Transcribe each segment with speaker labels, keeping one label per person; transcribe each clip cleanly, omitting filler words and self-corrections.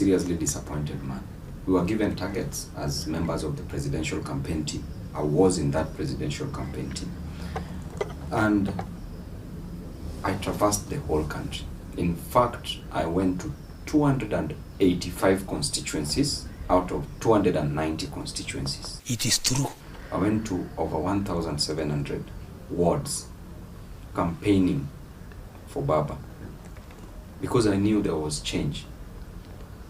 Speaker 1: seriously disappointed, man. We were given targets as members of the presidential campaign team. I was in that presidential campaign team. And I traversed the whole country. In fact, I went to 285 constituencies out of 290 constituencies.
Speaker 2: It is true.
Speaker 1: I went to over 1,700 wards campaigning for Baba because I knew there was change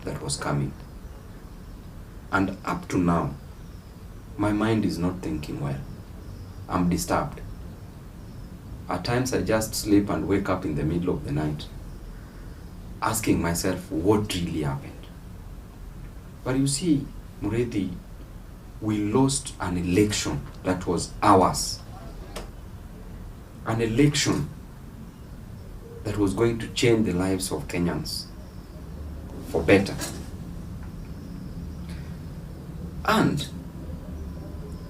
Speaker 1: that was coming. And up to now, my mind is not thinking well. I'm disturbed. At times I just sleep and wake up in the middle of the night asking myself what really happened. But you see, Muredi, we lost an election that was ours. An election that was going to change the lives of Kenyans for better. And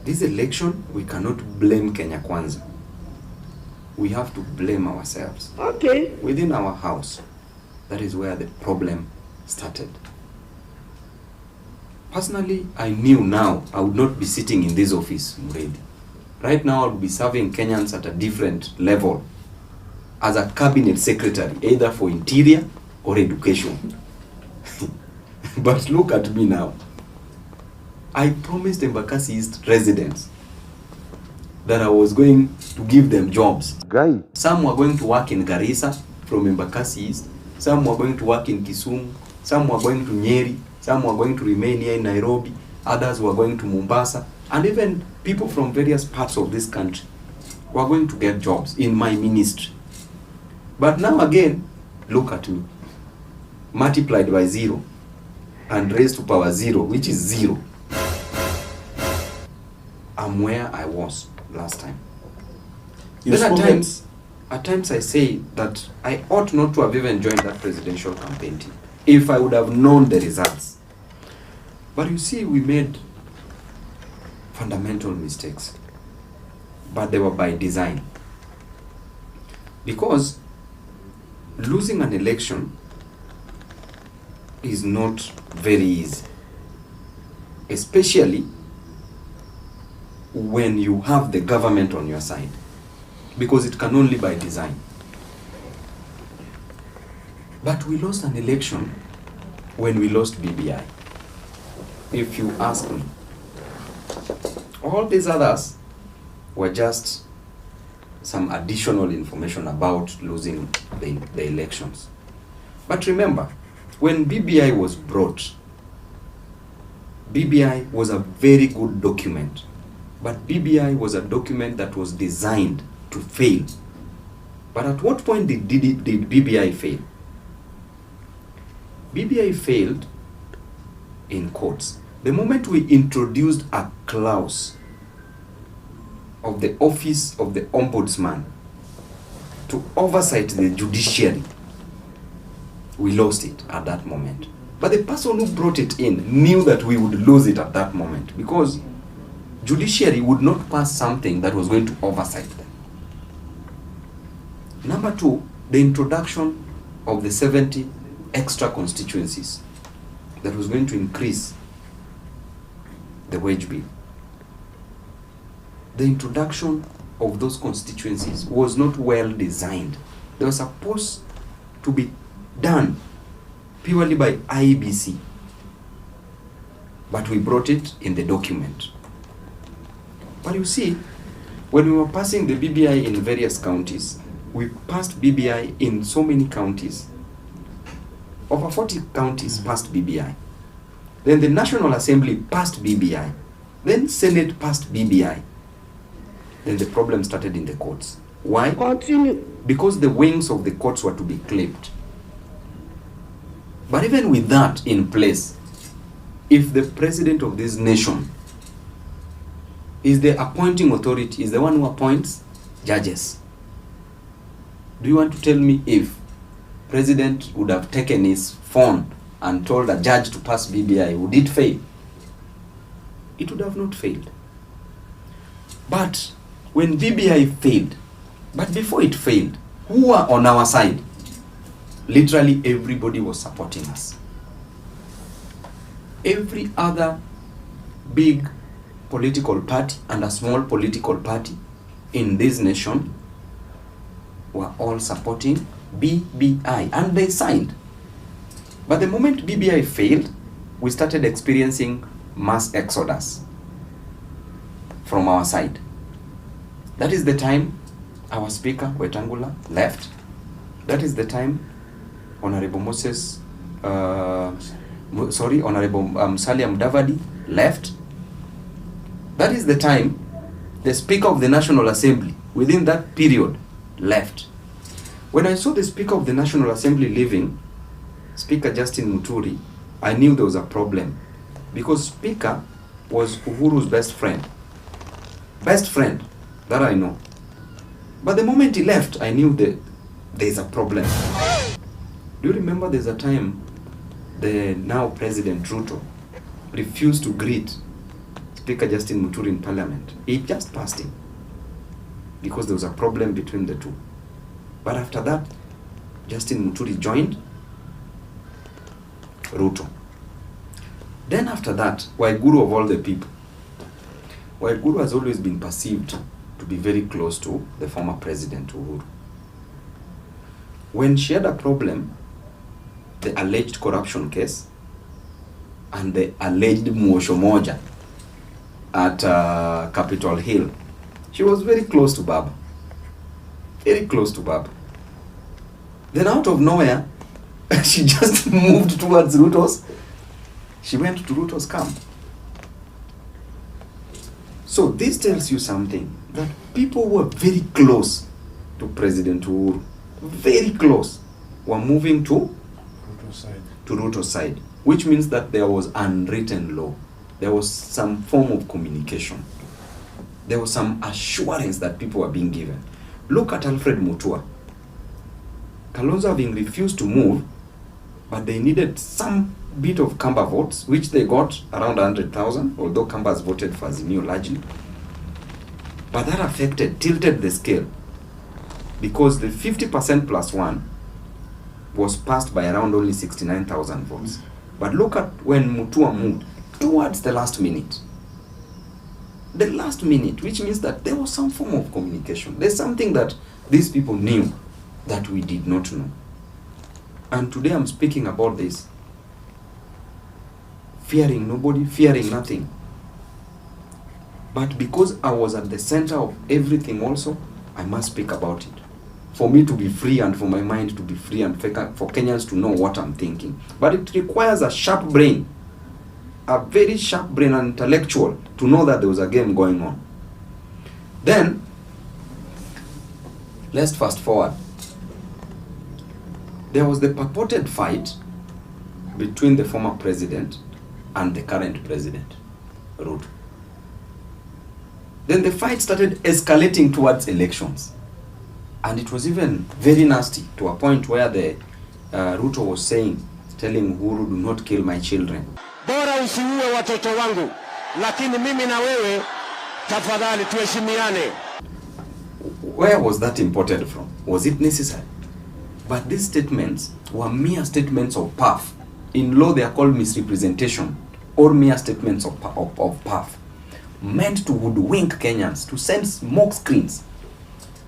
Speaker 1: this election, we cannot blame Kenya Kwanza. We have to blame ourselves.
Speaker 3: Okay.
Speaker 1: Within our house, that is where the problem started. Personally, I knew now I would not be sitting in this office, Muredi. Right now, I would be serving Kenyans at a different level as a cabinet secretary, either for interior or education. But look at me now. I promised Embakasi East residents that I was going to give them jobs.
Speaker 4: Guy.
Speaker 1: Some were going to work in Garissa from Embakasi East. Some were going to work in Kisumu. Some were going to Nyeri. Some were going to remain here in Nairobi. Others were going to Mombasa. And even people from various parts of this country were going to get jobs in my ministry. But now again, look at me. Multiplied by 0 and raised to power 0, which is 0. I'm where I was last time. Then at times I say that I ought not to have even joined that presidential campaign team if I would have known the results. But you see, we made fundamental mistakes, but they were by design. Because losing an election is not very easy, especially when you have the government on your side, because it can only by design. But we lost an election when we lost BBI. If you ask me, all these others were just some additional information about losing the elections. But remember, when BBI was brought, BBI was a very good document. But BBI was a document that was designed to fail. But at what point did BBI fail? BBI failed in courts. The moment we introduced a clause of the office of the ombudsman to oversight the judiciary, we lost it at that moment. But the person who brought it in knew that we would lose it at that moment, because judiciary would not pass something that was going to oversight them. Number 2, the introduction of the 70 extra constituencies that was going to increase the wage bill. The introduction of those constituencies was not well designed. They were supposed to be done purely by IEBC, but we brought it in the document. But you see, when we were passing the BBI in various counties, we passed BBI in so many counties. Over 40 counties passed BBI. Then the National Assembly passed BBI. Then Senate passed BBI. Then the problem started in the courts. Why?
Speaker 3: Continue.
Speaker 1: Because the wings of the courts were to be clipped. But even with that in place, if the president of this nation is the appointing authority, is the one who appoints judges, do you want to tell me if president would have taken his phone and told a judge to pass BBI, would it fail? It would have not failed. But when BBI failed, but before it failed, who were on our side? Literally everybody was supporting us. every other big political party and a small political party in this nation were all supporting BBI, and they signed. But the moment BBI failed, we started experiencing mass exodus from our side. That is the time our speaker, Wetangula, left. That is the time Honorable Musalia Mudavadi left. That is the time the Speaker of the National Assembly, within that period, left. When I saw the Speaker of the National Assembly leaving, Speaker Justin Muturi, I knew there was a problem, because Speaker was Uhuru's best friend. Best friend, that I know. But the moment he left, I knew that there's a problem. Do you remember there's a time the now President Ruto refused to greet Speaker Justin Muturi in Parliament? He just passed him because there was a problem between the two. But after that, Justin Muturi joined Ruto. Then after that, Waiguru of all the people, Waiguru has always been perceived to be very close to the former President Uhuru. When she had a problem, the alleged corruption case and the alleged Muosho Moja at Capitol Hill, she was very close to Baba. Very close to Baba. Then out of nowhere, she just moved towards Ruto's. She went to Ruto's camp. So this tells you something, that people who were very close to President Uhuru, very close, were moving to Ruto's side, which means that there was unwritten law. There was some form of communication. There was some assurance that people were being given. Look at Alfred Mutua. Kalonzo having refused to move, but they needed some bit of Kamba votes, which they got around 100,000, although Kambas voted for Azimio largely. But that tilted the scale, because the 50% plus one was passed by around only 69,000 votes. But look at when Mutua moved towards the last minute. The last minute, which means that there was some form of communication. There's something that these people knew that we did not know. And today I'm speaking about this. Fearing nobody, fearing nothing. But because I was at the center of everything also, I must speak about it. For me to be free and for my mind to be free and for Kenyans to know what I'm thinking. But it requires a sharp brain, a very sharp brain and intellectual, to know that there was a game going on. Then, let's fast forward. There was the purported fight between the former president and the current president, Ruto. Then the fight started escalating towards elections. And it was even very nasty, to a point where the Ruto was telling Uhuru, do not kill my children.
Speaker 2: Bora usiue watoto wangu, lakini mimi na wewe tafadhali tuheshimiane.
Speaker 1: Where was that imported from? Was it necessary? But these statements were mere statements of puff. In law, they are called misrepresentation, or mere statements of puff, meant to hoodwink Kenyans, to send smoke screens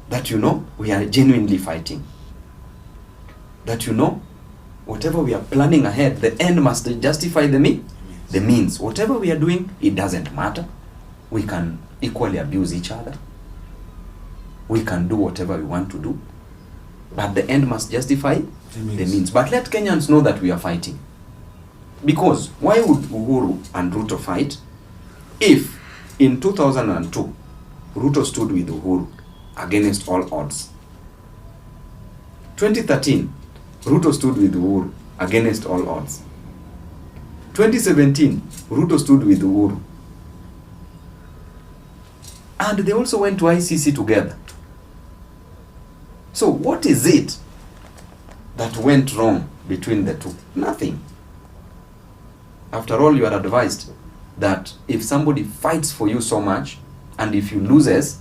Speaker 1: that, we are genuinely fighting. That, whatever we are planning ahead, the end must justify the means. Whatever we are doing, it doesn't matter. We can equally abuse each other. We can do whatever we want to do. But the end must justify the means. But let Kenyans know that we are fighting. Because why would Uhuru and Ruto fight if in 2002 Ruto stood with Uhuru against all odds? 2013, Ruto stood with Uhuru against all odds. 2017, Ruto stood with Uhuru. And they also went to ICC together. So what is it that went wrong between the two? Nothing. After all, you are advised that if somebody fights for you so much, and if you loses,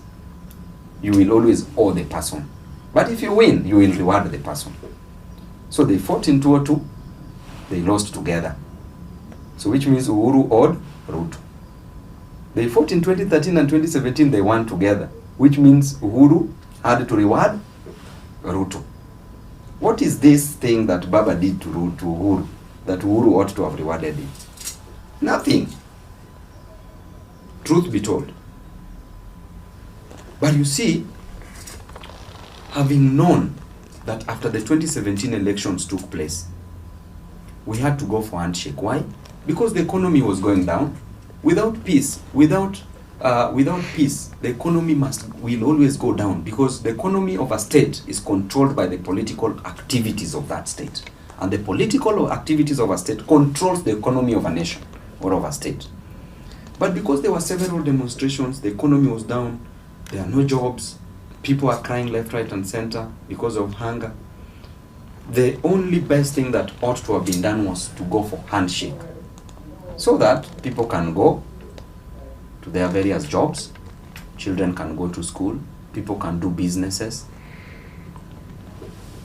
Speaker 1: you will always owe the person. But if you win, you will reward the person. So they fought in 2002, they lost together. So which means Uhuru owed Ruto. They fought in 2013 and 2017, they won together, which means Uhuru had to reward Ruto. What is this thing that Baba did to Uhuru that Uhuru ought to have rewarded him? Nothing. Truth be told. But you see, having known that after the 2017 elections took place, we had to go for handshake. Why? Because the economy was going down. Without peace, without peace, the economy will always go down, because the economy of a state is controlled by the political activities of that state, and the political activities of a state controls the economy of a nation or of a state. But because there were several demonstrations, the economy was down, there are no jobs, people are crying left, right, and center because of hunger. The only best thing that ought to have been done was to go for handshake, so that people can go to their various jobs, children can go to school, people can do businesses.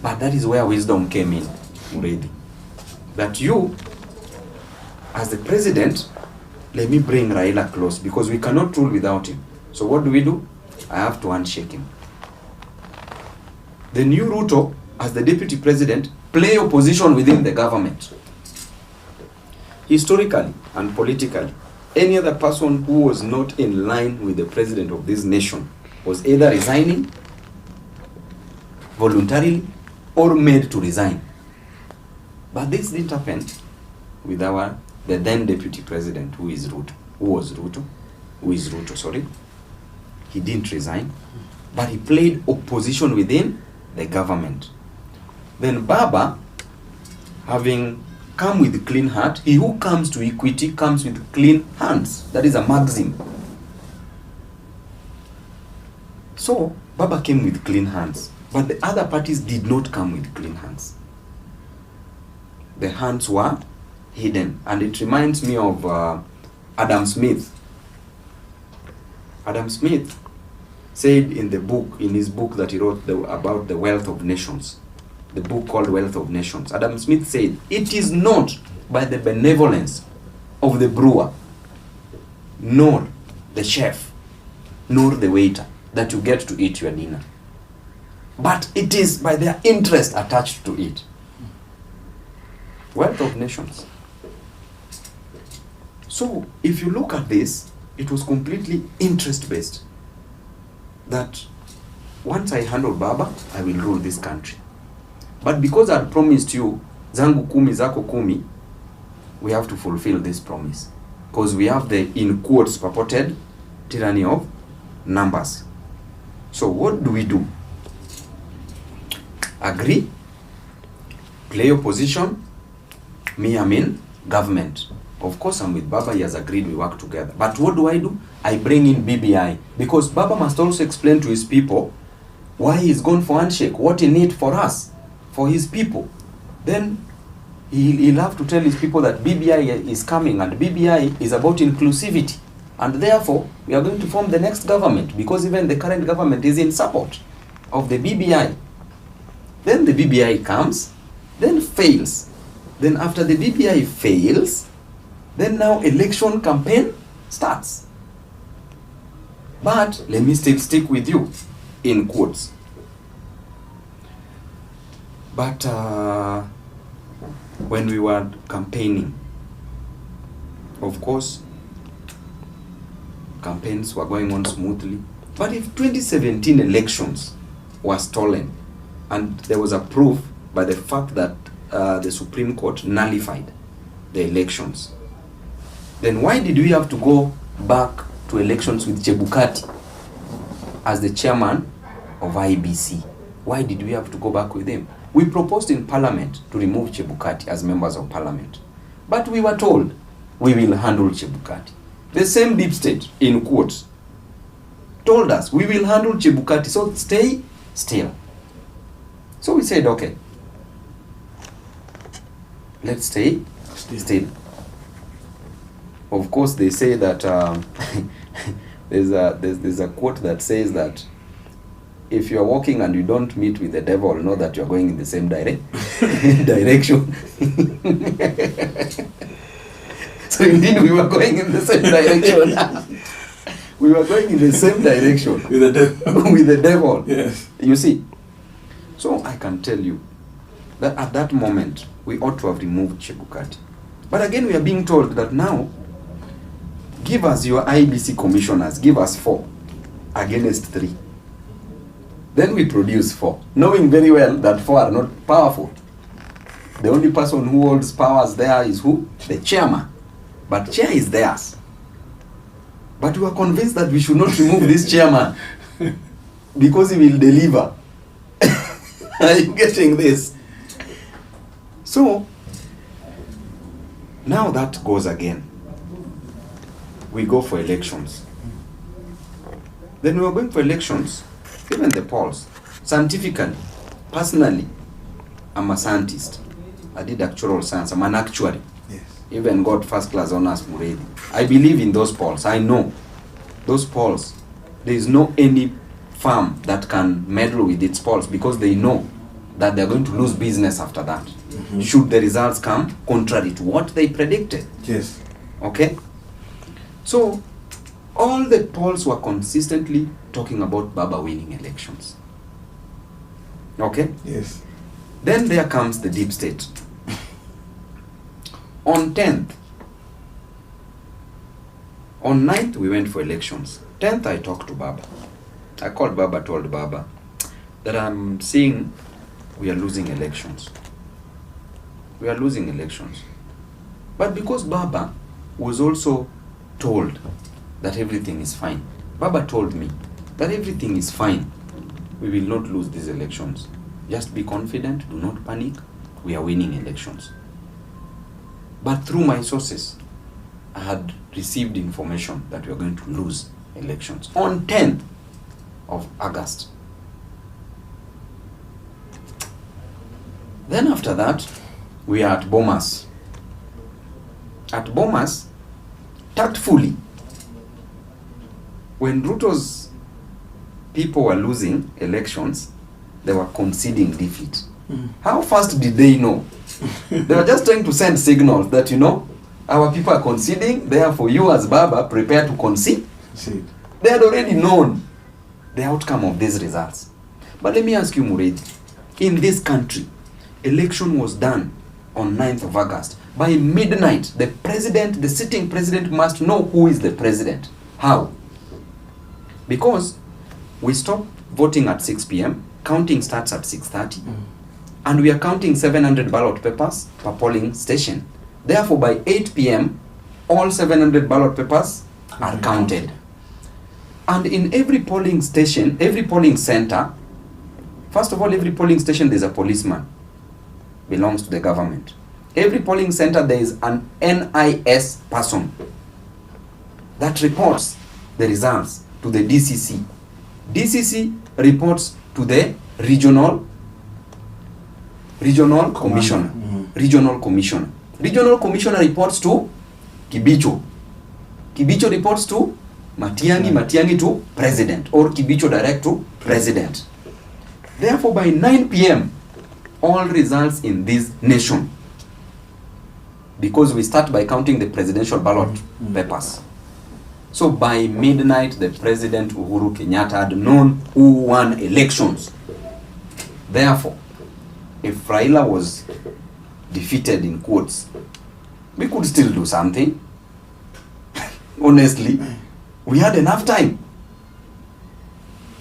Speaker 1: But that is where wisdom came in already. That you, as the president, let me bring Raila close, because we cannot rule without him. So what do? I have to handshake him. The new Ruto, as the deputy president, play opposition within the government. Historically and politically, any other person who was not in line with the president of this nation was either resigning voluntarily or made to resign. But this didn't happen with the then deputy president, who is Ruto. He didn't resign, but he played opposition within the government. Then Baba, having come with clean heart, he who comes to equity comes with clean hands. That is a maxim. So Baba came with clean hands, but the other parties did not come with clean hands. The hands were hidden, and it reminds me of Adam Smith. Adam Smith said in his book that he wrote about the wealth of nations, the book called Wealth of Nations, Adam Smith said, "It is not by the benevolence of the brewer, nor the chef, nor the waiter that you get to eat your dinner, but it is by their interest attached to it." Wealth of nations. So if you look at this, it was completely interest-based. That once I handle Baba, I will rule this country. But because I promised you, zangu kumi zako kumi, we have to fulfill this promise. Because we have the, in quotes, purported tyranny of numbers. So what do? Agree, play opposition, me, I'm in government. Of course, I'm with Baba, he has agreed, we work together. But what do? I bring in BBI. Because Baba must also explain to his people why he's gone for handshake, what he needs for us, for his people. Then he'll have to tell his people that BBI is coming, and BBI is about inclusivity. And therefore, we are going to form the next government, because even the current government is in support of the BBI. Then the BBI comes, then fails. Then after the BBI fails, then now election campaign starts. But let me still stick with you, in quotes. But when we were campaigning, of course, campaigns were going on smoothly. But if 2017 elections were stolen, and there was a proof by the fact that the Supreme Court nullified the elections, then why did we have to go back to elections with Chebukati as the chairman of IBC? Why did we have to go back with him? We proposed in Parliament to remove Chebukati as members of Parliament. But we were told, we will handle Chebukati. The same deep state, in quotes, told us, we will handle Chebukati, so stay still. So we said, okay, let's stay still. Of course, they say that there's a quote that says that if you're walking and you don't meet with the devil, know that you're going in the same direction. So indeed we were going in the same direction. We were going in the same direction
Speaker 3: With the devil.
Speaker 1: with the devil.
Speaker 3: Yes.
Speaker 1: You see. So I can tell you that at that moment we ought to have removed Chebukati. But again we are being told that now, give us your IBC commissioners, give us 4 against 3. Then we produce 4, knowing very well that 4 are not powerful. The only person who holds powers there is who? The chairman. But chair is theirs. But we are convinced that we should not remove this chairman because he will deliver. Are you getting this? So, now that goes again. We go for elections. Then we are going for elections, even the polls. Scientifically, personally, I'm a scientist. I did actuarial science. I'm an actuary.
Speaker 3: Yes.
Speaker 1: Even got first class honors Muredi. I believe in those polls. I know those polls. There is no any firm that can meddle with its polls because they know that they're going to lose business after that. Should the results come contrary to what they predicted.
Speaker 3: Yes.
Speaker 1: Okay? So, all the polls were consistently talking about Baba winning elections. Okay?
Speaker 3: Yes.
Speaker 1: Then there comes the deep state. On 10th, on 9th we went for elections. 10th I talked to Baba. I called Baba, told Baba that I'm seeing we are losing elections. We are losing elections. But because Baba was also told that everything is fine, Baba told me that everything is fine. We will not lose these elections. Just be confident, do not panic. We are winning elections. But through my sources, I had received information that we are going to lose elections on 10th of August. Then after that, we are at Bomas. At Bomas, tactfully, when Ruto's people were losing elections, they were conceding defeat. How fast did they know? They were just trying to send signals that, you know, our people are conceding, therefore you as Baba prepare to concede.
Speaker 3: See.
Speaker 1: They had already known the outcome of these results. But let me ask you, Muredi, in this country, election was done on 9th of August. By midnight, the president, the sitting president must know who is the president. How? Because we stop voting at 6 p.m., counting starts at 6:30, and we are counting 700 ballot papers per polling station. Therefore, by 8 p.m., all 700 ballot papers are counted. And in every polling station, every polling center, first of all, every polling station there's a policeman, belongs to the government. Every polling center there is an NIS person that reports the results to the DCC. DCC reports to the regional commissioner. Regional commissioner. Regional commissioner reports to Kibicho. Kibicho reports to Matiangi. Matiangi to president, or Kibicho direct to president. Therefore, by 9 p.m., all results in this nation, because we start by counting the presidential ballot papers. So by midnight, the President Uhuru Kenyatta had known who won elections. Therefore, if Raila was defeated in quotes, we could still do something. Honestly, we had enough time.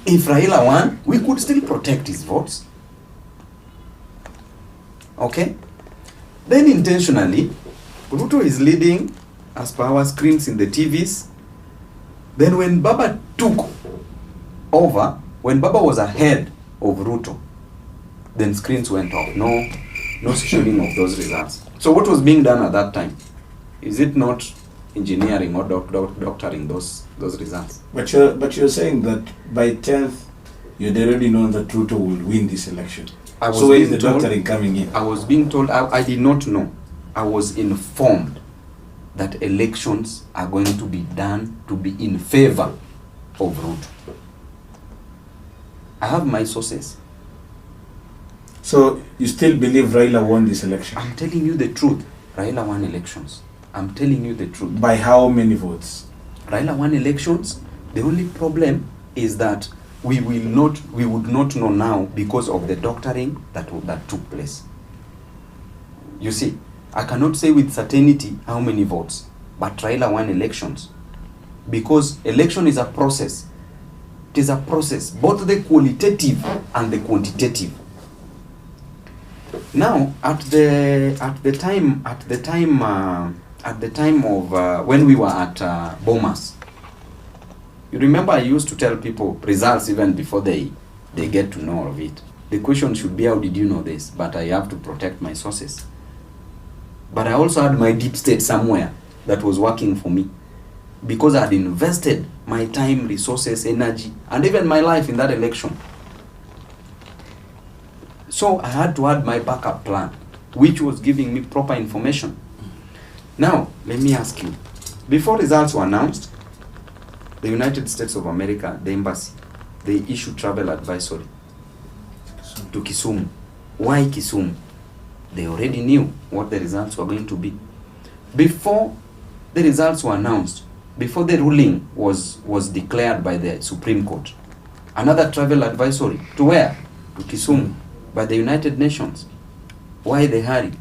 Speaker 1: If Raila won, we could still protect his votes. Okay? Then intentionally, Ruto is leading as per our screens in the TVs. Then when Baba took over, when Baba was ahead of Ruto, then screens went off. No streaming of those results. So what was being done at that time? Is it not engineering or doctoring those results?
Speaker 3: But you're saying that by 10th, you'd already known that Ruto will win this election. So where is the doctoring coming in?
Speaker 1: I was being told, I did not know. I was informed that elections are going to be done to be in favor of Ruto. I have my sources.
Speaker 3: So you still believe Raila won this election?
Speaker 1: I'm telling you the truth. Raila won elections. I'm telling you the truth.
Speaker 3: By how many votes?
Speaker 1: Raila won elections. The only problem is that we would not know now because of the doctoring that took place. You see, I cannot say with certainty how many votes, but Raila won elections. Because election is a process. It is a process, both the qualitative and the quantitative. Now, at the time of when we were at Bomas, you remember I used to tell people results even before they get to know of it. The question should be, how did you know this? But I have to protect my sources. But I also had my deep state somewhere that was working for me, because I had invested my time, resources, energy, and even my life in that election. So I had to add my backup plan, which was giving me proper information. Now, let me ask you, before results were announced, the United States of America, the embassy, they issued travel advisory to Kisumu. Why Kisumu? They already knew what the results were going to be. Before the results were announced, before the ruling was declared by the Supreme Court, another travel advisory to where? To Kisumu, by the United Nations. Why the hurry?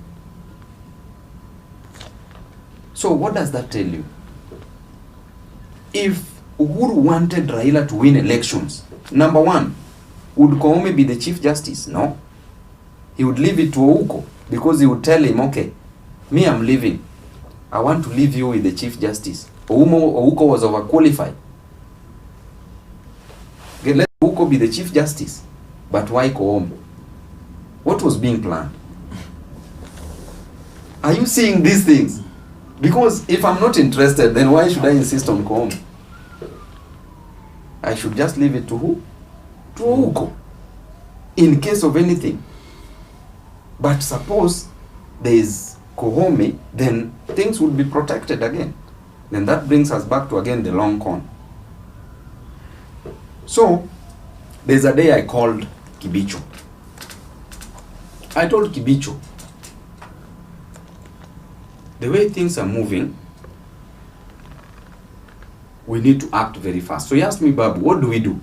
Speaker 1: So what does that tell you? If Uhuru wanted Raila to win elections, number one, would Koome be the Chief Justice? No. He would leave it to Ouko, because he would tell him, okay, me, I'm leaving. I want to leave you with the Chief Justice. Ouko was overqualified. Okay, let Ouko be the Chief Justice. But why Koome? What was being planned? Are you seeing these things? Because if I'm not interested, then why should I insist on Koome? I should just leave it to who? To Ouko, in case of anything. But suppose there is Koome, then things would be protected again. Then that brings us back to again the long con. So there's a day I called Kibicho. I told Kibicho, the way things are moving, we need to act very fast. So he asked me, Babu, what do we do?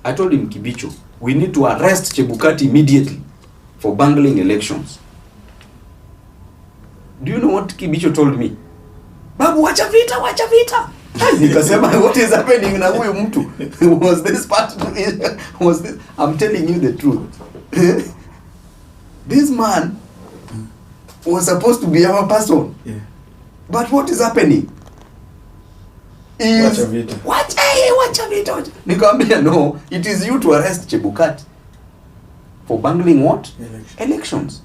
Speaker 1: I told him, Kibicho, we need to arrest Chebukati immediately for bungling elections. Do you know what Kibicho told me? Babu, wacha vita, wacha vita. Nikasema, what is happening na huyu mtu? Was this part? Was this? I'm telling you the truth. This man was supposed to be our person.
Speaker 3: Yeah.
Speaker 1: But what is happening?
Speaker 3: Wacha vita.
Speaker 1: Wacha vita. Nikamwambia, no, it is you to arrest Chebukati for bungling what? Elections.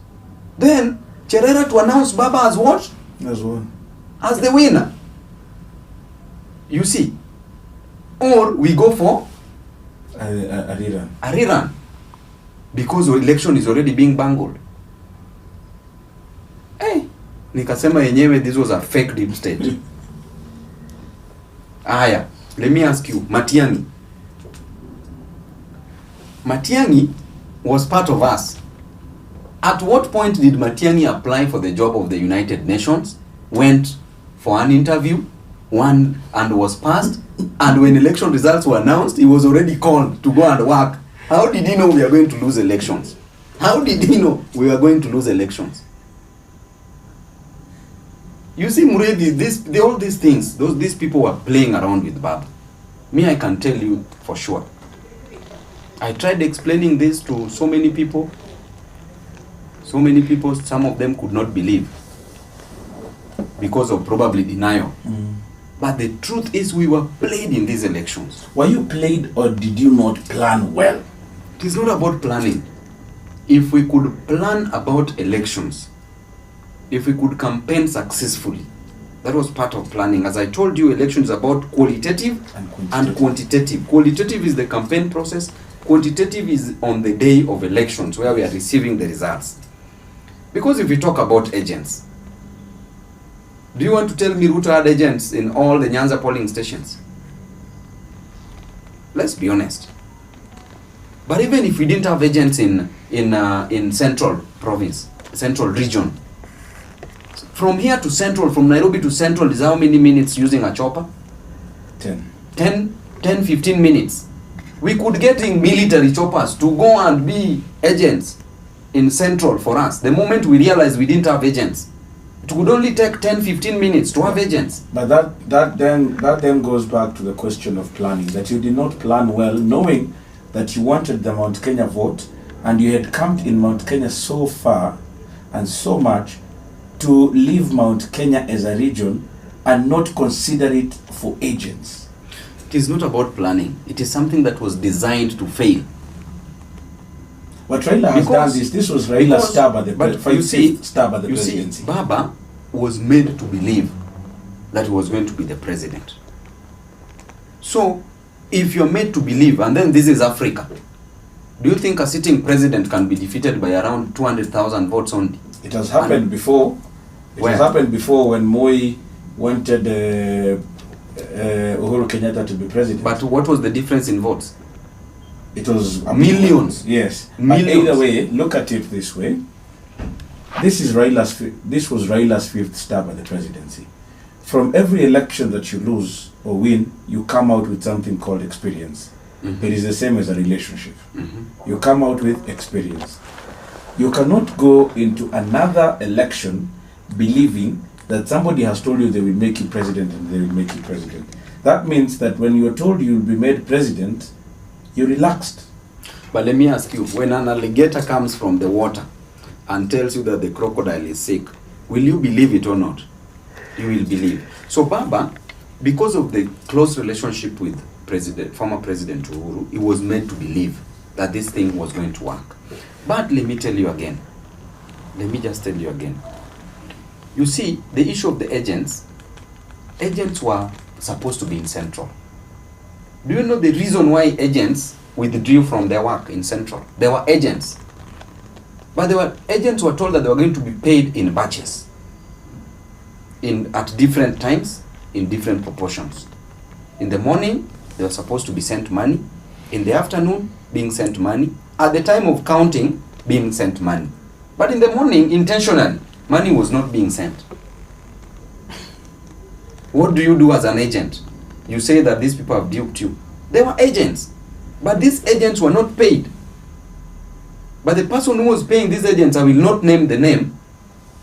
Speaker 1: Then Cherera to announce Baba as what?
Speaker 3: As one.
Speaker 1: As the winner. You see. Or we go for
Speaker 3: a rerun.
Speaker 1: A rerun. Because the election is already being bungled. Hey, nikasema yenyewe this was a fake deep state. Aya, let me ask you, Matiang'i. Matiang'i was part of us. At what point did Matiang'i apply for the job of the United Nations, went for an interview, won and was passed, and when election results were announced, he was already called to go and work? How did he know we are going to lose elections? How did he know we are going to lose elections? You see, Muredi, all these things, these people were playing around with Babu. Me, I can tell you for sure. I tried explaining this to so many people. Some of them could not believe because of probably denial. But the truth is we were played in these elections.
Speaker 3: Were you played, or did you not plan well?
Speaker 1: It is not about planning. If we could plan about elections, if we could campaign successfully, that was part of planning. As I told you, elections is about qualitative and quantitative. Qualitative is the campaign process. Quantitative is on the day of elections, where we are receiving the results. Because if we talk about agents, do you want to tell me Ruto had agents in all the Nyanza polling stations? Let's be honest. But even if we didn't have agents in Central Province, Central Region, From here to Central, from Nairobi to Central is how many minutes using a chopper? 10, 15 minutes. We could get in military choppers to go and be agents in Central for us. The moment we realized we didn't have agents, it would only take 10, 15 minutes to have agents.
Speaker 3: But that then goes back to the question of planning, that you did not plan well, knowing that you wanted the Mount Kenya vote, and you had camped in Mount Kenya so far and so much to leave Mount Kenya as a region and not consider it for agents.
Speaker 1: It is not about planning. It is something that was designed to fail.
Speaker 3: But Raila has done this. This was Raila's stab at the presidency.
Speaker 1: Baba was made to believe that he was going to be the president. So, if you're made to believe, and then this is Africa, do you think a sitting president can be defeated by around 200,000 votes only?
Speaker 3: It has happened before. It has happened before when Moi wanted Uhuru Kenyatta to be president.
Speaker 1: But what was the difference in votes?
Speaker 3: It was
Speaker 1: millions.
Speaker 3: Yes.
Speaker 1: Millions.
Speaker 3: But either way, look at it this way. This was Raila's fifth stab at the presidency. From every election that you lose or win, you come out with something called experience. Mm-hmm. It is the same as a relationship. Mm-hmm. You come out with experience. You cannot go into another election believing that somebody has told you they will make you president and they will make you president. That means that when you are told you will be made president, you relaxed.
Speaker 1: But let me ask you, when an alligator comes from the water and tells you that the crocodile is sick, will you believe it or not? You will believe. So Baba, because of the close relationship with former President Uhuru, he was made to believe that this thing was going to work. But let me tell you again. Let me just tell you again. You see, the issue of the agents were supposed to be in Central. Do you know the reason why agents withdrew from their work in Central? They were agents. But agents were told that they were going to be paid in batches. At different times, in different proportions. In the morning, they were supposed to be sent money. In the afternoon, being sent money. At the time of counting, being sent money. But in the morning, intentionally, money was not being sent. What do you do as an agent? You say that these people have duped you. They were agents. But these agents were not paid. But the person who was paying these agents, I will not name the name,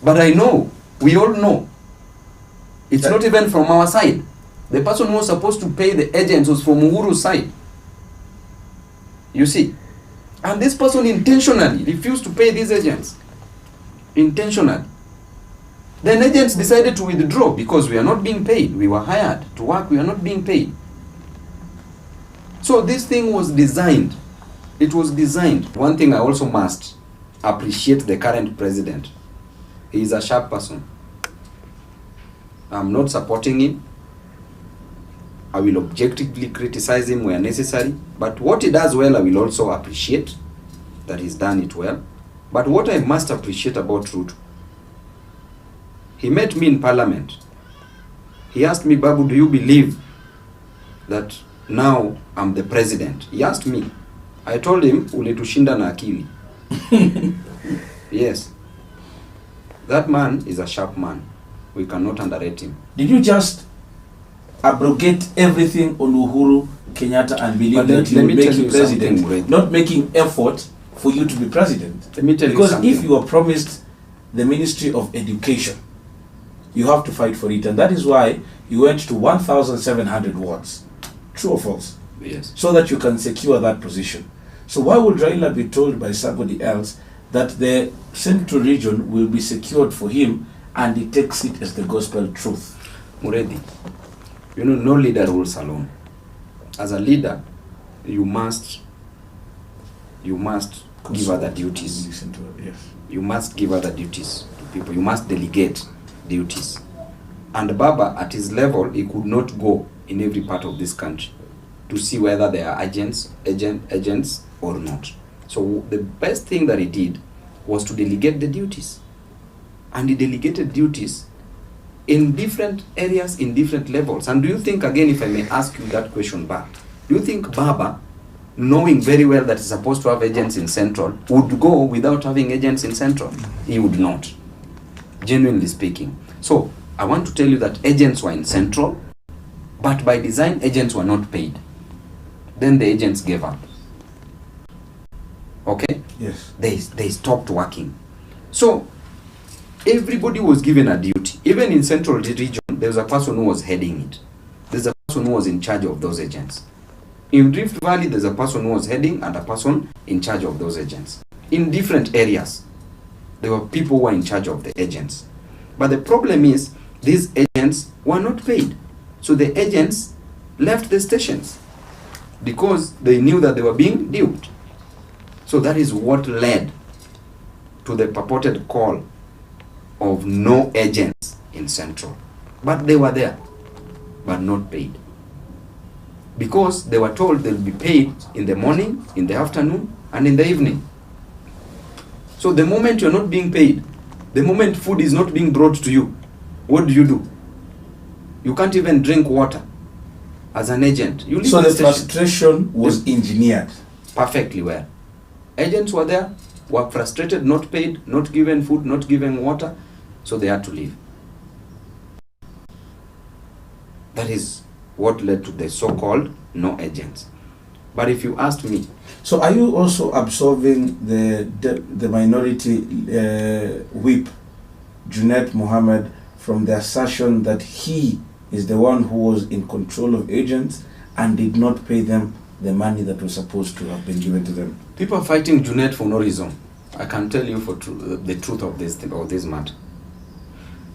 Speaker 1: but I know, we all know. It's not even from our side. The person who was supposed to pay the agents was from Uhuru's side. You see? And this person intentionally refused to pay these agents. Intentionally. Then agents decided to withdraw because we are not being paid. We were hired to work, we are not being paid. So this thing was designed. It was designed. One thing I also must appreciate the current president. He is a sharp person. I'm not supporting him. I will objectively criticize him where necessary. But what he does well, I will also appreciate that he's done it well. But what I must appreciate about Ruto, he met me in parliament. He asked me, Babu, do you believe that now I'm the president? He asked me. I told him, ulitushinda na akili. Yes. That man is a sharp man. We cannot underrate him.
Speaker 3: Did you just abrogate everything on Uhuru Kenyatta and believe that he will make you president, not making effort for you to be president?
Speaker 1: Let me tell you something.
Speaker 3: Because if you are promised the Ministry of Education, you have to fight for it. And that is why you went to 1,700 wards. True or false?
Speaker 1: Yes.
Speaker 3: So that you can secure that position. So why would Raila be told by somebody else that the central region will be secured for him and he takes it as the gospel truth?
Speaker 1: Muredi, you know, no leader rules alone. As a leader, you must give other duties.
Speaker 3: Listen to it, yes.
Speaker 1: You must give other duties to people. You must delegate duties. And Baba, at his level, he could not go in every part of this country to see whether there are agents or not. So the best thing that he did was to delegate the duties. And he delegated duties in different areas, in different levels. And do you think, again, if I may ask you that question back, do you think Baba, knowing very well that he's supposed to have agents in Central, would go without having agents in Central? He would not, genuinely speaking. So I want to tell you that agents were in Central, but by design, agents were not paid. Then the agents gave up. Okay?
Speaker 3: Yes.
Speaker 1: They stopped working. So everybody was given a duty. Even in Central region, there was a person who was heading it. There's a person who was in charge of those agents. In Rift Valley, there's a person who was heading and a person in charge of those agents. In different areas, there were people who were in charge of the agents. But the problem is, these agents were not paid. So the agents left the stations because they knew that they were being duped. So that is what led to the purported call of no agents in Central. But they were there, but not paid. Because they were told they'll be paid in the morning, in the afternoon, and in the evening. So the moment you're not being paid, the moment food is not being brought to you, what do? You can't even drink water as an agent. You leave
Speaker 3: So the
Speaker 1: station.
Speaker 3: frustration was engineered.
Speaker 1: Perfectly well. Agents were there, were frustrated, not paid, not given food, not given water, so they had to leave. That is what led to the so-called no agents. But if you asked me,
Speaker 3: So are you also absolving the minority whip, Junet Mohammed, from the assertion that he is the one who was in control of agents and did not pay them the money that was supposed to have been given to them?
Speaker 1: people are fighting Junet for no reason. I can tell you for the truth of this matter.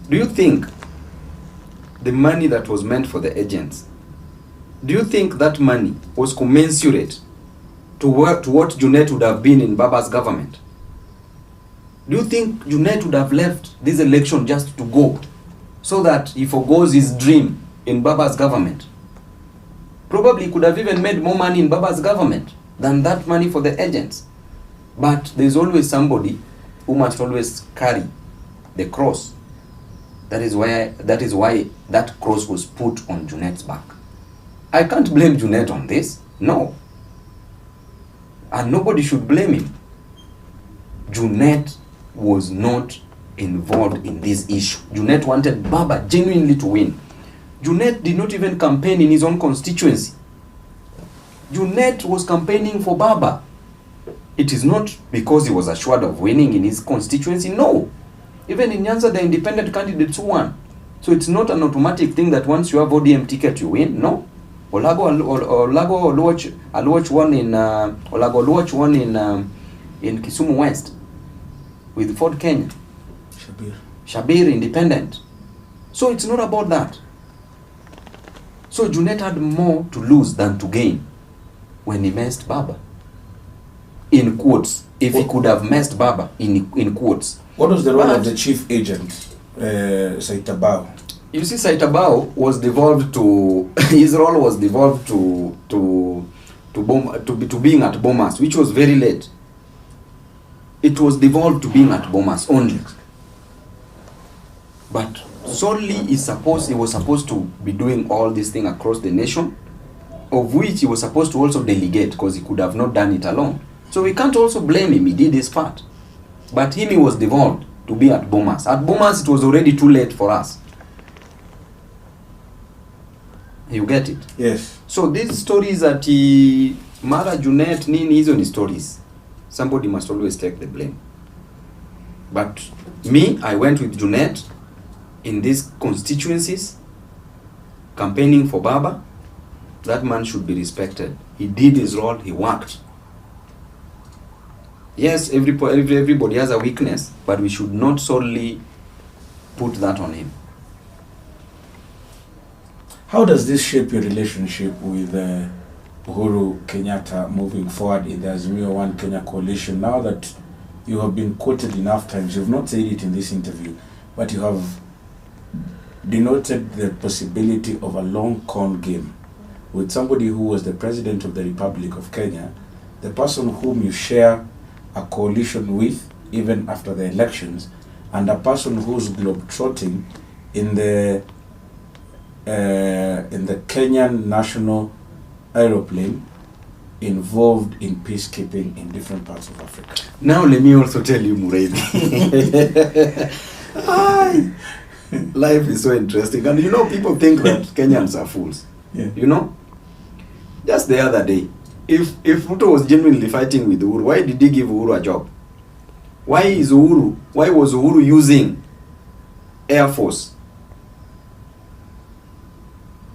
Speaker 1: Do you think the money that was meant for the agents, do you think that money was commensurate to what Junet would have been in Baba's government? Do you think Junet would have left this election just to go so that he forgoes his dream in Baba's government? Probably he could have even made more money in Baba's government than that money for the agents. But there's always somebody who must always carry the cross. That is why that cross was put on Junet's back. I can't blame Junet on this. No. And nobody should blame him. Junet was not involved in this issue. Junet wanted Baba genuinely to win. Junet did not even campaign in his own constituency. Junet was campaigning for Baba. It is not because he was assured of winning in his constituency. No. Even in Nyanza, the independent candidates won. So it's not an automatic thing that once you have ODM ticket, you win. No. Olago Oluoch won in Kisumu West with Ford Kenya. Shabir independent. So it's not about that. So Junet had more to lose than to gain when he messed Baba. In quotes. If he could have messed Baba, in quotes.
Speaker 3: What was the role of the chief agent, Saitabao?
Speaker 1: You see, Saitabao was devolved to his role was devolved to being at Bomas, which was very late. It was devolved to being at Bomas only. But solely he was supposed to be doing all this thing across the nation, of which he was supposed to also delegate, because he could have not done it alone. So we can't also blame him, he did his part. But he was devolved to be at Bomas. At Bomas, it was already too late for us. You get it?
Speaker 3: Yes.
Speaker 1: So these stories that Mara Junet, Nini, hizo ni stories. Somebody must always take the blame. But me, I went with Junet in these constituencies, campaigning for Baba. That man should be respected. He did his role, he worked. Yes, everybody has a weakness, but we should not solely put that on him.
Speaker 3: How does this shape your relationship with Uhuru Kenyatta moving forward in the Azimio One Kenya coalition? Now that you have been quoted enough times, you've not said it in this interview, but you have denoted the possibility of a long con game with somebody who was the President of the Republic of Kenya, the person whom you share a coalition with even after the elections, and a person who's globetrotting in the Kenyan national aeroplane involved in peacekeeping in different parts of Africa.
Speaker 1: Now let me also tell you, Mureithi. Life is so interesting. And you know, people think that Kenyans are fools.
Speaker 3: Yeah.
Speaker 1: You know? Just the other day, if Ruto was genuinely fighting with Uhuru, why did he give Uhuru a job? Why was Uhuru using Air Force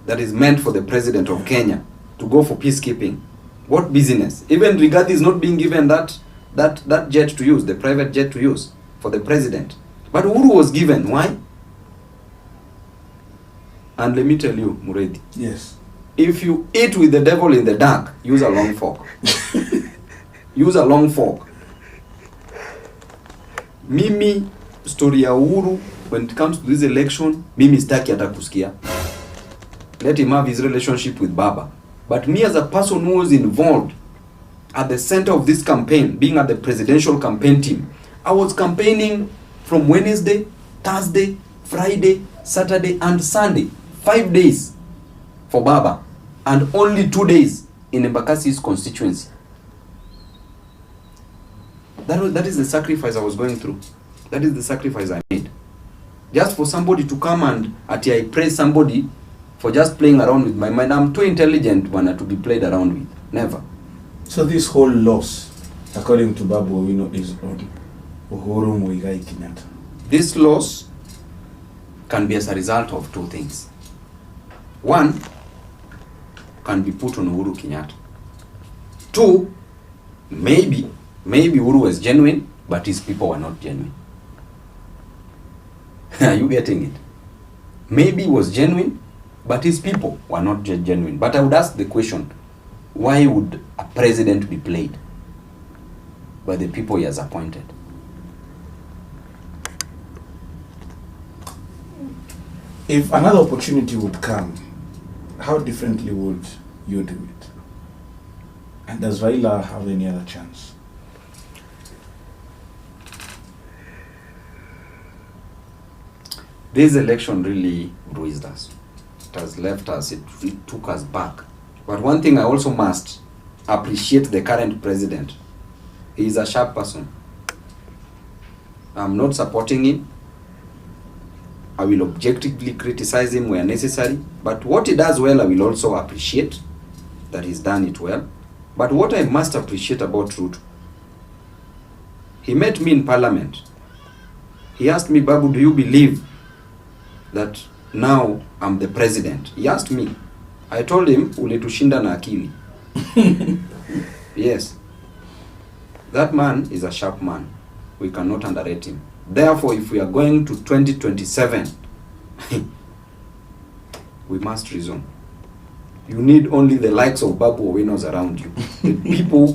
Speaker 1: that is meant for the president of Kenya to go for peacekeeping? What business? Even Rigathi is not being given that jet to use, the private jet to use for the president. But Uhuru was given. Why? And let me tell you, Muredi.
Speaker 3: Yes.
Speaker 1: If you eat with the devil in the dark, use a long fork. Use a long fork. Mimi, story ya Uhuru, when it comes to this election, mimi sitaki hata kusikia. Let him have his relationship with Baba. But me as a person who was involved at the center of this campaign, being at the presidential campaign team, I was campaigning from Wednesday, Thursday, Friday, Saturday, and Sunday. 5 days for Baba. And only 2 days in Embakasi's constituency. That is the sacrifice I was going through. That is the sacrifice I made. Just for somebody to come and I praise somebody for just playing around with my mind. I'm too intelligent, Bwana, to be played around with. Never.
Speaker 3: So this whole loss, according to Babu Owino, is on Uhuru Muigai Kenyatta.
Speaker 1: This loss can be as a result of two things. One, can be put on Uhuru Kenyatta. Two, maybe Uhuru was genuine, but his people were not genuine. Are you getting it? Maybe he was genuine, but his people were not genuine. But I would ask the question, why would a president be played by the people he has appointed?
Speaker 3: If another opportunity would come, how differently would you do it? And does Raila have any other chance?
Speaker 1: This election really bruised us. It has left us, it took us back. But one thing I also must appreciate the current president. He is a sharp person. I'm not supporting him. I will objectively criticize him where necessary. But what he does well, I will also appreciate that he's done it well. But what I must appreciate about Ruto, he met me in parliament. He asked me, Babu, do you believe that now I'm the president? He asked me. I told him, ulitushinda na akili. Yes. That man is a sharp man. We cannot underrate him. Therefore, if we are going to 2027, we must resume. You need only the likes of Babu Owinos around you. The people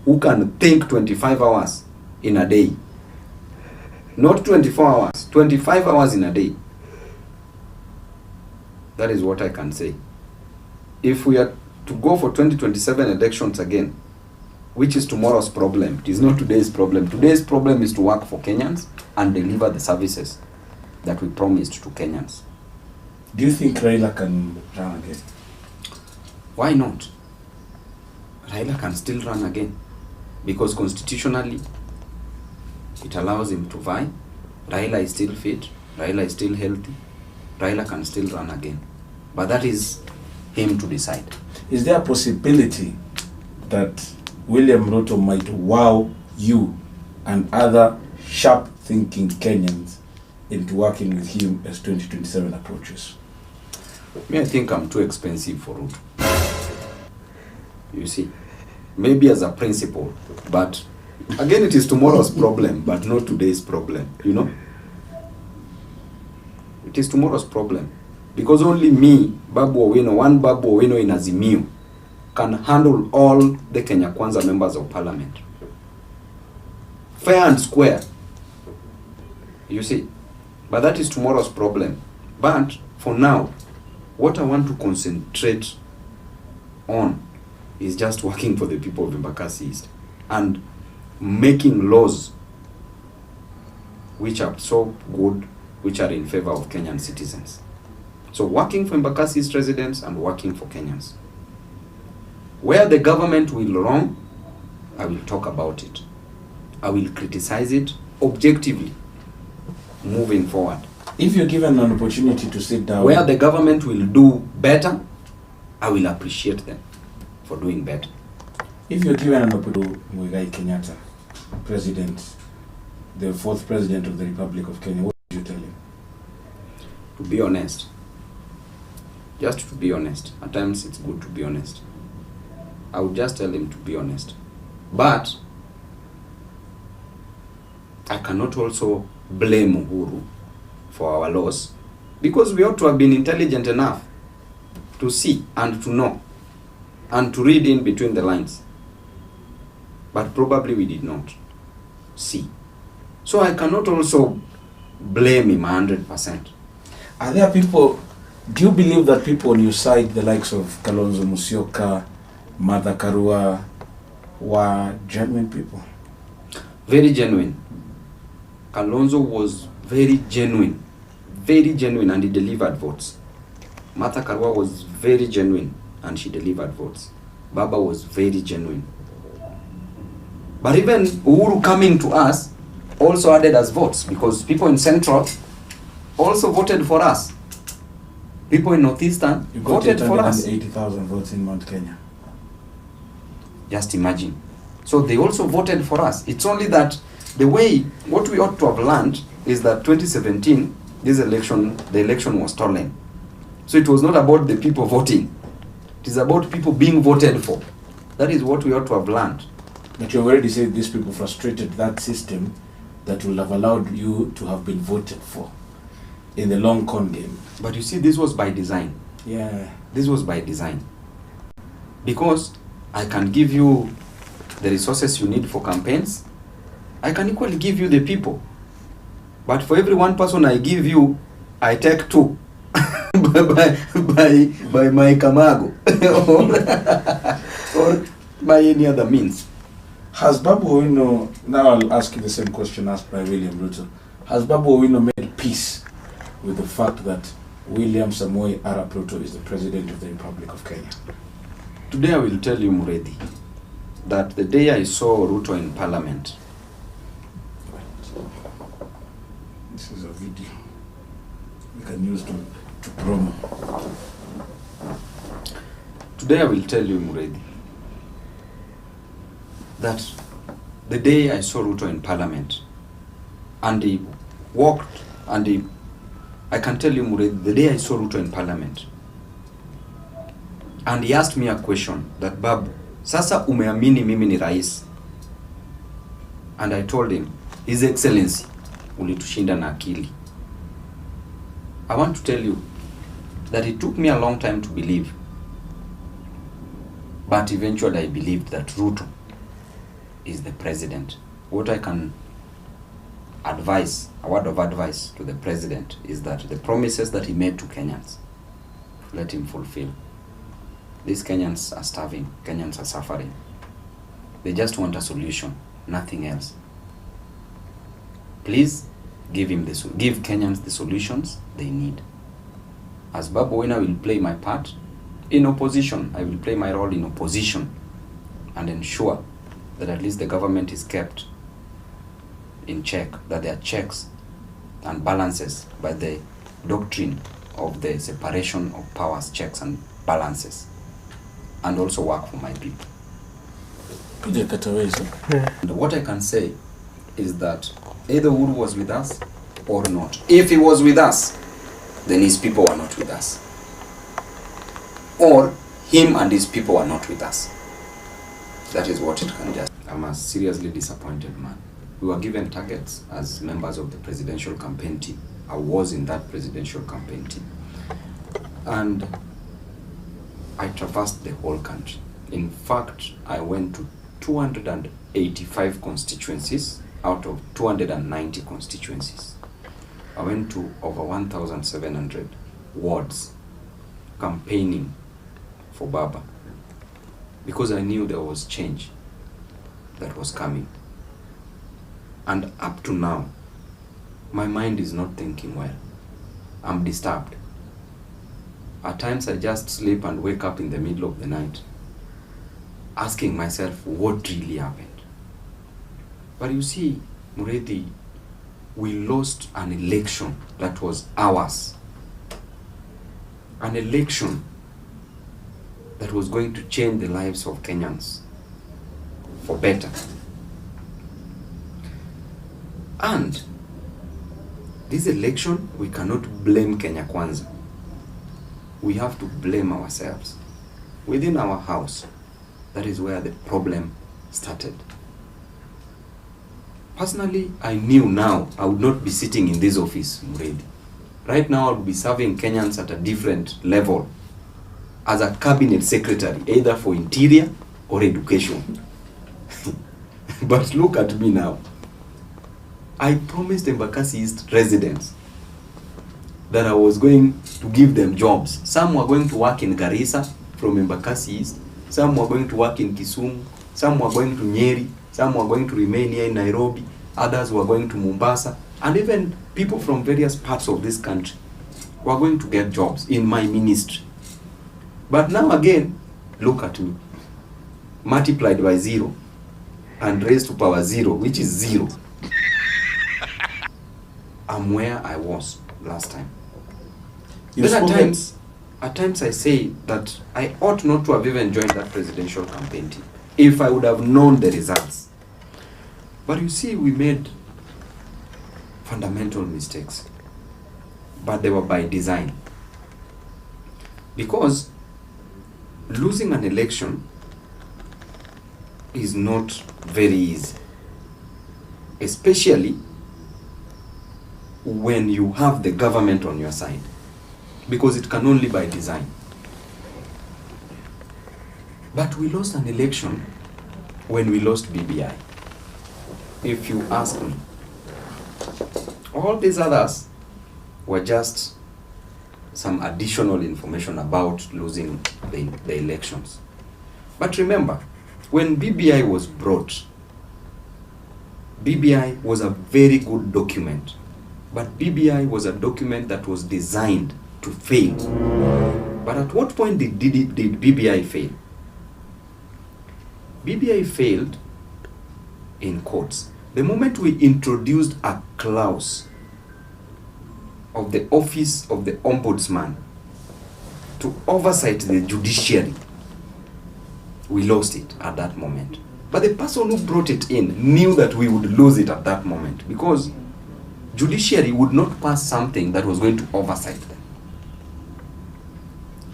Speaker 1: who can think 25 hours in a day. Not 24 hours, 25 hours in a day. That is what I can say. If we are to go for 2027 elections again, which is tomorrow's problem, it is not today's problem. Today's problem is to work for Kenyans and deliver the services that we promised to Kenyans.
Speaker 3: Do you think Raila can run again?
Speaker 1: Why not? Raila can still run again. Because constitutionally, it allows him to vie. Raila is still fit. Raila is still healthy. Raila can still run again. But that is him to decide.
Speaker 3: Is there a possibility that William Ruto might wow you and other sharp-thinking Kenyans into working with him as 2027 approaches?
Speaker 1: I think I'm too expensive for Ruto. You see, maybe as a principal, but again, it is tomorrow's problem, but not today's problem, you know? It is tomorrow's problem. Because only me, Babu Owino, one Babu Owino in Azimio, can handle all the Kenya Kwanza members of parliament. Fair and square. You see? But that is tomorrow's problem. But for now, what I want to concentrate on is just working for the people of Embakasi East and making laws which are so good, which are in favor of Kenyan citizens. So working for Embakasi East residents and working for Kenyans. Where the government will wrong, I will talk about it. I will criticize it objectively moving forward.
Speaker 3: If you're given an opportunity to sit down,
Speaker 1: Where the government will do better, I will appreciate them for doing better.
Speaker 3: if you're given an opportunity, Muigai Kenyatta, president, the fourth president of the Republic of Kenya, what would you tell him?
Speaker 1: To be honest, just to be honest, at times it's good to be honest. I would just tell him to be honest. But I cannot also blame Uhuru for our loss, because we ought to have been intelligent enough to see and to know and to read in between the lines. But probably we did not see. So I cannot also blame him 100%.
Speaker 3: Are there people, do you believe that people on your side, the likes of Kalonzo Musyoka, Martha Karua, were genuine people?
Speaker 1: Very genuine. Kalonzo was very genuine, and he delivered votes. Martha Karua was very genuine and she delivered votes. Baba was very genuine. But even Uhuru coming to us also added us votes, because people in Central also voted for us. People in Northeastern
Speaker 3: You got
Speaker 1: voted for us.
Speaker 3: 880,000 votes in Mount Kenya.
Speaker 1: Just imagine. So they also voted for us. It's only that what we ought to have learned is that 2017, the election was stolen. So it was not about the people voting. It is about people being voted for. That is what we ought to have learned.
Speaker 3: But you already said these people frustrated that system that will have allowed you to have been voted for in the long con game.
Speaker 1: But you see, this was by design.
Speaker 3: Yeah.
Speaker 1: This was by design. Because I can give you the resources you need for campaigns. I can equally give you the people. But for every one person I give you, I take two. by my Kamago. or by any other means.
Speaker 3: Has Babu Owino, now I'll ask you the same question asked by William Ruto. Has Babu Owino made peace with the fact that William Samoei Arap Ruto is the President of the Republic of Kenya?
Speaker 1: Today I will tell you, Muredi, that the day I saw Ruto in Parliament,
Speaker 3: This is a video we can use to promo.
Speaker 1: today I will tell you, Muredi, that the day I saw Ruto in Parliament, and he walked, I can tell you, Muredi, the day I saw Ruto in Parliament, and he asked me a question that, Babu, sasa umeamini mimi ni rais? And I told him, His Excellency, ulitushinda na akili. I want to tell you that it took me a long time to believe, but eventually I believed that Ruto is the president. What I can advise, a word of advice to the president, is that the promises that he made to Kenyans, let him fulfill. These Kenyans are starving, Kenyans are suffering. They just want a solution, nothing else. Please give Kenyans the solutions they need. As Babu Owino, I will play my part in opposition. I will play my role in opposition and ensure that at least the government is kept in check, that there are checks and balances by the doctrine of the separation of powers, checks and balances, and also work for my people. And what I can say is that either Uhuru was with us or not. If he was with us, then his people were not with us. Or him and his people were not with us. That is what it can just. I'm a seriously disappointed man. We were given targets as members of the presidential campaign team. I was in that presidential campaign team. And I traversed the whole country. In fact, I went to 285 constituencies out of 290 constituencies. I went to over 1,700 wards campaigning for Baba, because I knew there was change that was coming. And up to now, my mind is not thinking well. I'm disturbed. At times I just sleep and wake up in the middle of the night asking myself what really happened. But you see, Muredi, we lost an election that was ours. An election that was going to change the lives of Kenyans for better. And this election, we cannot blame Kenya Kwanza. We have to blame ourselves. Within our house, that is where the problem started. Personally, I knew now I would not be sitting in this office, Muredi. Right now, I would be serving Kenyans at a different level as a cabinet secretary, either for interior or education. But look at me now. I promised Embakasi East residents that I was going to give them jobs. Some were going to work in Garissa from Embakasi East. Some were going to work in Kisumu. Some were going to Nyeri. Some were going to remain here in Nairobi. Others were going to Mombasa. And even people from various parts of this country were going to get jobs in my ministry. But now again, look at me. Multiplied by 0 and raised to power 0, which is 0. I'm where I was last time. Then at times I say that I ought not to have even joined that presidential campaign team if I would have known the results. But you see, we made fundamental mistakes, but they were by design. Because losing an election is not very easy, especially when you have the government on your side, because it can only by design. But we lost an election when we lost BBI. If you ask me, all these others were just some additional information about losing the elections. But remember, when BBI was brought, BBI was a very good document. But BBI was a document that was designed to fail. But at what point did BBI fail? BBI failed in courts. The moment we introduced a clause of the office of the ombudsman to oversight the judiciary, we lost it at that moment. But the person who brought it in knew that we would lose it at that moment, because judiciary would not pass something that was going to oversight them.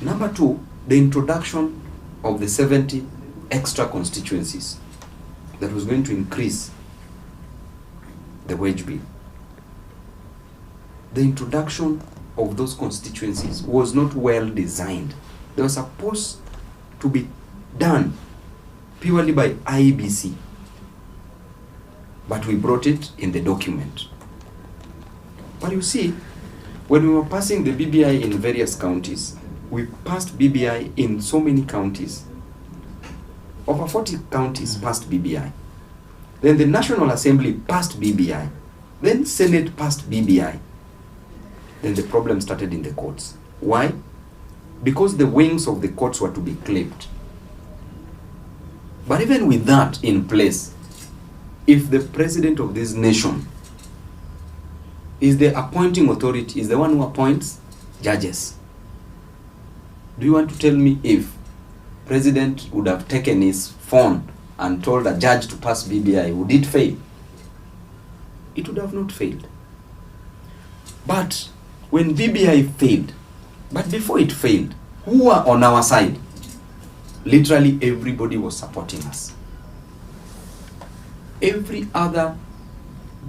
Speaker 1: Number 2, the introduction of the 70 extra constituencies that was going to increase the wage bill. The introduction of those constituencies was not well designed. They were supposed to be done purely by IEBC, but we brought it in the document. But you see, when we were passing the BBI in various counties, we passed BBI in so many counties. Over 40 counties passed BBI. Then the National Assembly passed BBI. Then Senate passed BBI. Then the problem started in the courts. Why? Because the wings of the courts were to be clipped. But even with that in place, if the president of this nation is the appointing authority, is the one who appoints judges, do you want to tell me if president would have taken his phone and told a judge to pass BBI, would it fail? It would have not failed. But when BBI failed, but before it failed, who were on our side? Literally everybody was supporting us. Every other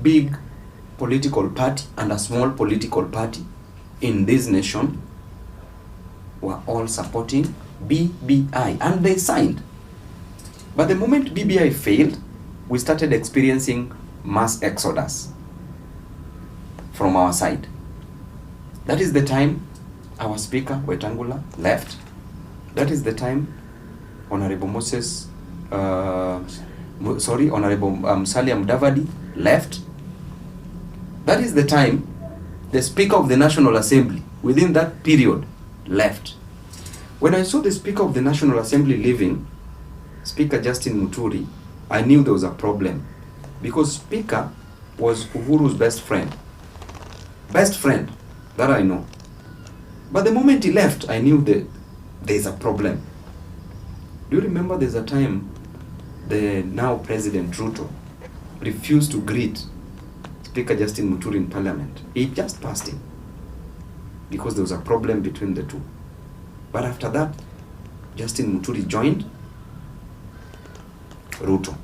Speaker 1: big political party and a small political party in this nation were all supporting BBI, and they signed. But the moment BBI failed, we started experiencing mass exodus from our side. That is the time our speaker, Wetangula, left. That is the time Honorable Musalia Mudavadi left. That is the time the Speaker of the National Assembly, within that period, left. When I saw the Speaker of the National Assembly leaving, Speaker Justin Muturi, I knew there was a problem. Because Speaker was Uhuru's best friend. Best friend, that I know. But the moment he left, I knew that there's a problem. Do you remember there's a time the now President Ruto refused to greet Speaker Justin Muturi in Parliament? He just passed him because there was a problem between the two. But after that, Justin Muturi joined Ruto.